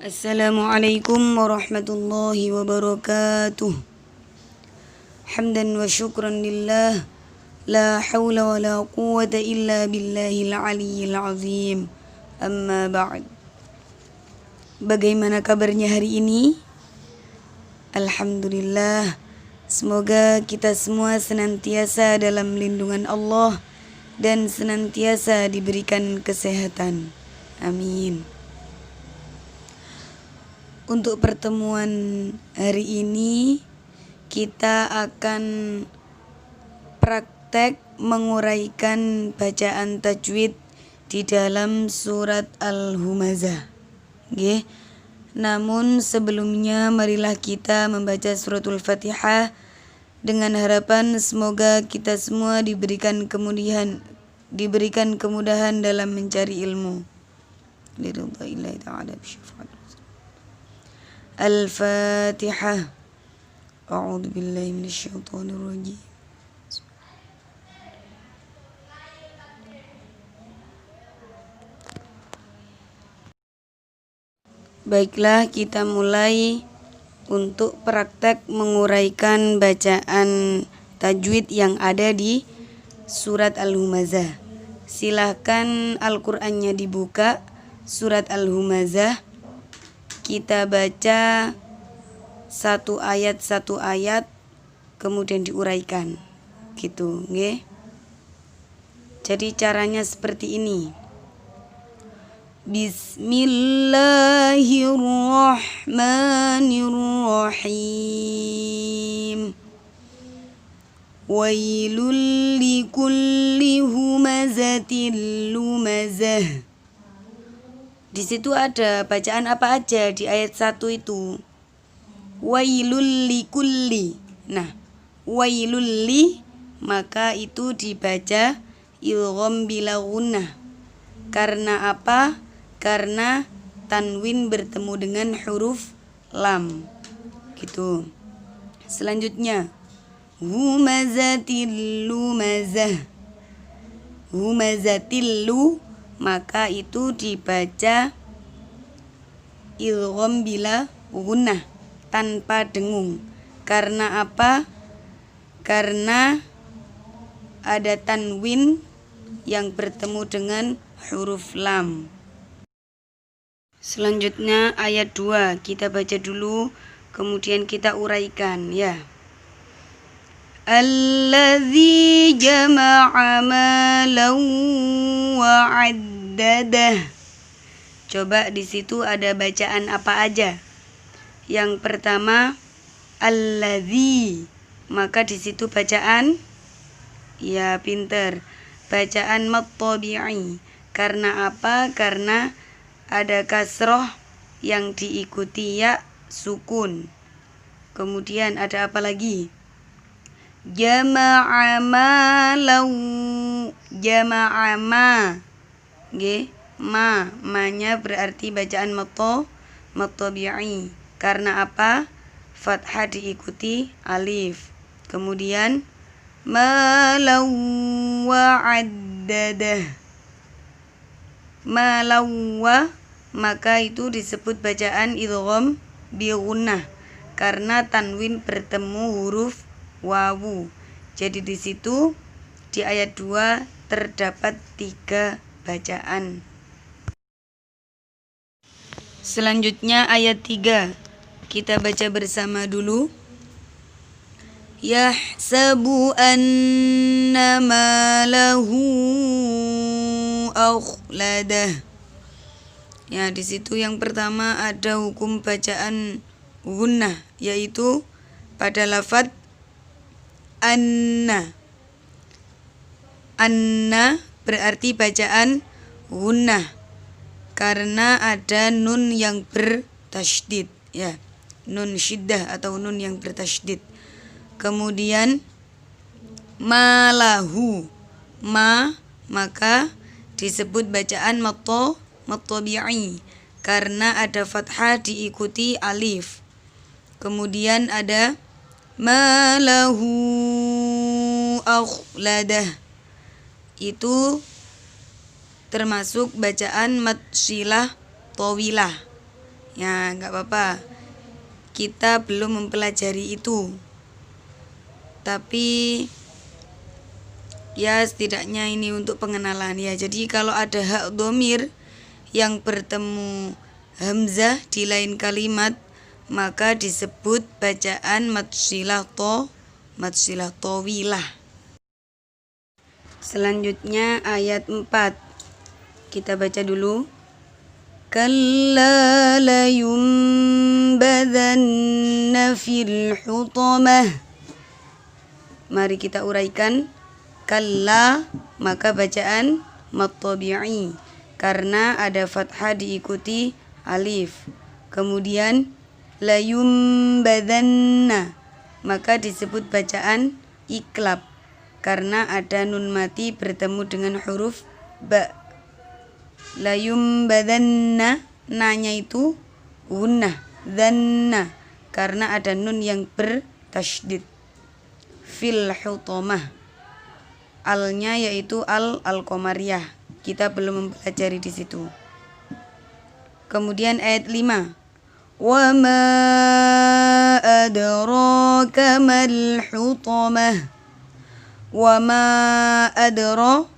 Assalamualaikum warahmatullahi wabarakatuh. Hamdan wa syukran lillah, la hawla wa la quwwata illa billahil aliyyil azim. Amma ba'd. Bagaimana kabarnya hari ini? Alhamdulillah. Semoga kita semua senantiasa dalam lindungan Allah dan senantiasa diberikan kesehatan. Amin. Untuk pertemuan hari ini kita akan praktek menguraikan bacaan tajwid di dalam surat Al-Humazah. Nggih. Namun sebelumnya marilah kita membaca suratul Fatihah dengan harapan semoga kita semua diberikan kemudahan dalam mencari ilmu. Liridha'illahi ta'ala bisyafa'at. Al-Fatihah. A'udzu billahi minasyaitonir rajim. Baiklah, kita mulai untuk praktek menguraikan bacaan tajwid yang ada di surat Al-Humazah. Silahkan Al-Qur'annya dibuka, surat Al-Humazah. Kita baca satu ayat kemudian diuraikan gitu, nggih. Jadi caranya seperti ini. Bismillahirrahmanirrahim. Wailul likulli humazatil lumazah. Di situ ada bacaan apa aja di ayat 1 itu. Wailul likulli. Nah, wailul li maka itu dibaca idgham bila gunnah. Karena apa? Karena tanwin bertemu dengan huruf lam. Gitu. Selanjutnya humazatil lumazah. Humazatil lu maka itu dibaca idgham bila gunnah tanpa dengung. Karena apa? Karena ada tanwin yang bertemu dengan huruf lam. Selanjutnya ayat 2 kita baca dulu, kemudian kita uraikan ya. Alladzi jama'a malan wa 'addadah. Coba di situ ada bacaan apa aja? Yang pertama alladzi, maka di situ bacaan ya pinter. Bacaan mad tabi'i. Karena apa? Karena ada kasroh yang diikuti ya sukun. Kemudian ada apa lagi? Jama'a ma. Nggih, ma-nya berarti bacaan mad tabi'i. Karena apa? Fathah diikuti alif. Kemudian malaw wa 'addadah. Malaw maka itu disebut bacaan idgham bi gunnah karena tanwin bertemu huruf wawu. Jadi di situ di ayat 2 terdapat 3 bacaan. Selanjutnya ayat 3. Kita baca bersama dulu. Yahsabu anna malahu akhladah. Ya, di situ yang pertama ada hukum bacaan gunnah, yaitu pada lafadz anna. Anna berarti bacaan gunnah karena ada nun yang bertasydid ya. Nun syiddah atau nun yang bertasydid. Kemudian malahu, maka disebut bacaan mad tabi'i karena ada fathah diikuti alif. Kemudian ada malahu akhladah, itu termasuk bacaan mad silah tawilah. Ya, nggak apa-apa. Kita belum mempelajari itu. Tapi ya setidaknya ini untuk pengenalan ya. Jadi kalau ada hak dhamir yang bertemu hamzah di lain kalimat, maka disebut bacaan matsilah tawilah. Selanjutnya ayat 4. Kita baca dulu. Kalla layumbadanna fil hutamah. Mari kita uraikan. Kalla, maka bacaan mad tabi'i karena ada fathah diikuti alif. Kemudian layumbadanna, maka disebut bacaan iklab karena ada nun mati bertemu dengan huruf ba. Layumbadanna, nanya itu gunnah, dhanna karena ada nun yang bertasydid. Fil hutamah, alnya yaitu al-qamariyah. Kita belum mempelajari di situ. Kemudian ayat 5. Wa ma adraka mal hutamah. Wa ma adra,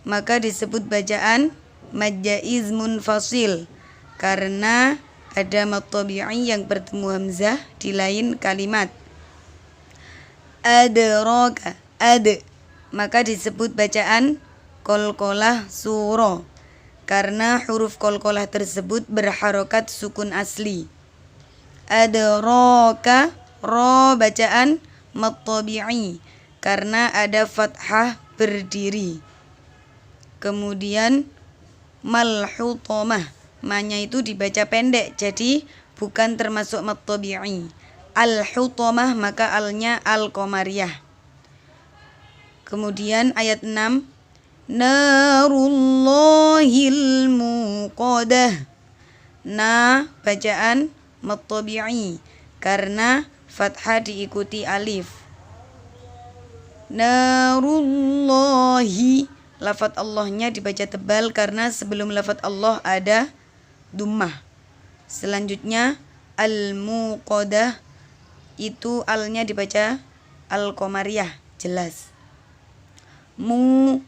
maka disebut bacaan majaiz munfasil karena ada mad tabi'i yang bertemu hamzah di lain kalimat. Adraka, maka disebut bacaan qalqalah sura karena huruf qalqalah tersebut berharokat sukun asli. Adraka, ra bacaan mad tabi'i karena ada fathah berdiri. Kemudian mal hutamah, ma-nya itu dibaca pendek jadi bukan termasuk mad tabi'i. Al hutamah, maka alnya al-qamariyah. Kemudian ayat 6. Narullahil muqadah. Na bacaan mad tabi'i karena fathah diikuti alif. Narullahi, lafadz Allahnya dibaca tebal karena sebelum lafadz Allah ada dummah. Selanjutnya al-muqadah, itu alnya dibaca al-qamariyah, jelas. Mu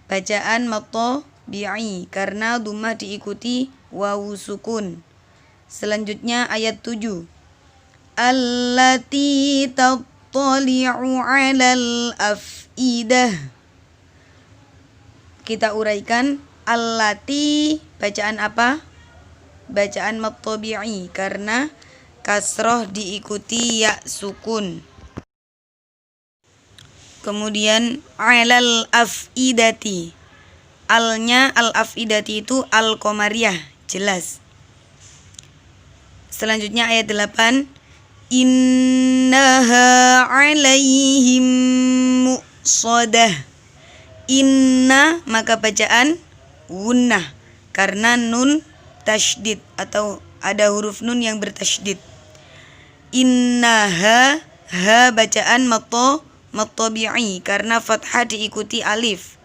bacaan mad tabi'i karena dummah diikuti wawu sukun. Selanjutnya ayat 7. Allati tattali'u 'alal af'idah. Kita uraikan. Allati bacaan apa? Bacaan mad tabi'i karena kasroh diikuti ya sukun. Kemudian 'alal af'idati, alnya al-af'idati itu al-qamariyah, jelas. Selanjutnya ayat 8. Innaha 'alaihim muqsadah. Inna, maka bacaan gunnah karena nun tasydid atau ada huruf nun yang bertasydid. Innaha, ha bacaan mad tabi'i karena fathah diikuti alif.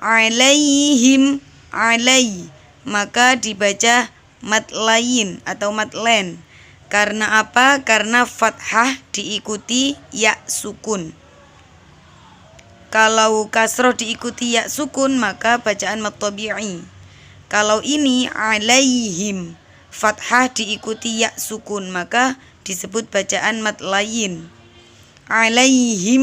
Alaihim, alai, maka dibaca mad lain atau mad len karena apa? Karena fathah diikuti ya sukun. Kalau kasroh diikuti ya sukun maka bacaan mad tabi'i. Kalau ini alaihim, fathah diikuti ya sukun, maka disebut bacaan mad lain. Alaihim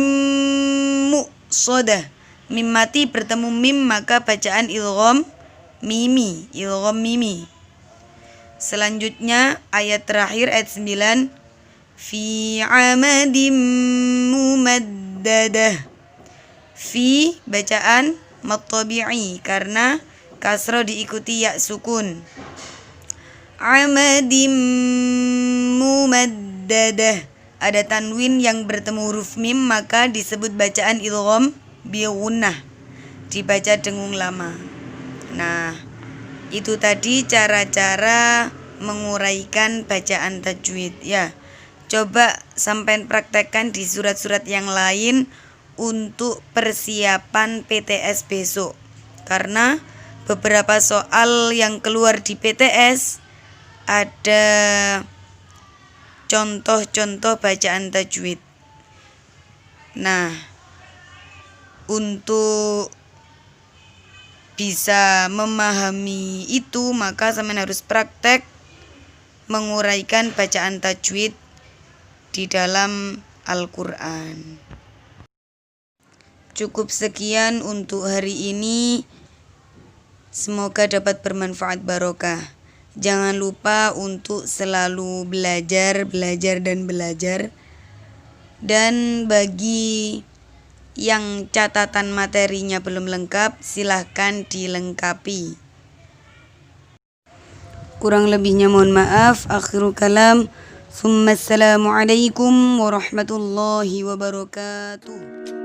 muqsadah, mim mati bertemu mim maka bacaan idgham mimi, idgham mimi. Selanjutnya ayat terakhir ayat 9. Fi amadim mumaddadah. Fi bacaan mad tabi'i karena kasroh diikuti ya sukun. Amadim mumaddadah, ada tanwin yang bertemu huruf mim maka disebut bacaan idgham bi gunnah, dibaca dengung lama. Nah, itu tadi cara-cara menguraikan bacaan tajwid ya. Coba sampai praktekkan di surat-surat yang lain untuk persiapan PTS besok. Karena beberapa soal yang keluar di PTS ada contoh-contoh bacaan tajwid. Nah, untuk bisa memahami itu maka sampean harus praktek menguraikan bacaan tajwid di dalam Al-Quran. Cukup sekian untuk hari ini. Semoga dapat bermanfaat barokah. Jangan lupa untuk selalu belajar dan belajar. Dan bagi yang catatan materinya belum lengkap, silahkan dilengkapi. Kurang lebihnya mohon maaf. Akhirul kalam. Assalamualaikum warahmatullahi wabarakatuh.